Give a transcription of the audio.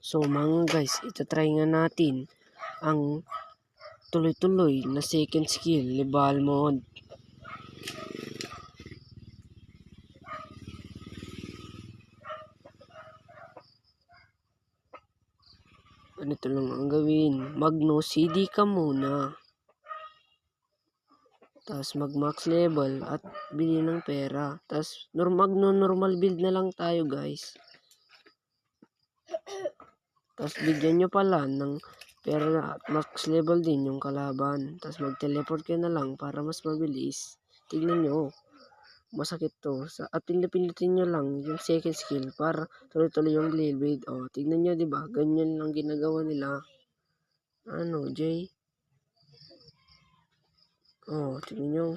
So mga guys, itatry nga natin ang tuloy-tuloy na second skill, Lebal mode. Ganito lang ang gawin. Mag-no CD ka muna. Tapos mag-max level at bili ng pera. Tapos mag-normal build na lang tayo guys. Tapos bigyan nyo pala ng pera at max level din yung kalaban. Tapos mag-teleport ka na lang para mas mabilis. Tignan nyo. Masakit to. At pindutin nyo lang yung second skill para tuloy-tuloy yung blade. O, tignan nyo diba? Ganyan lang ginagawa nila. Ano, Jay? Oh, tignan nyo.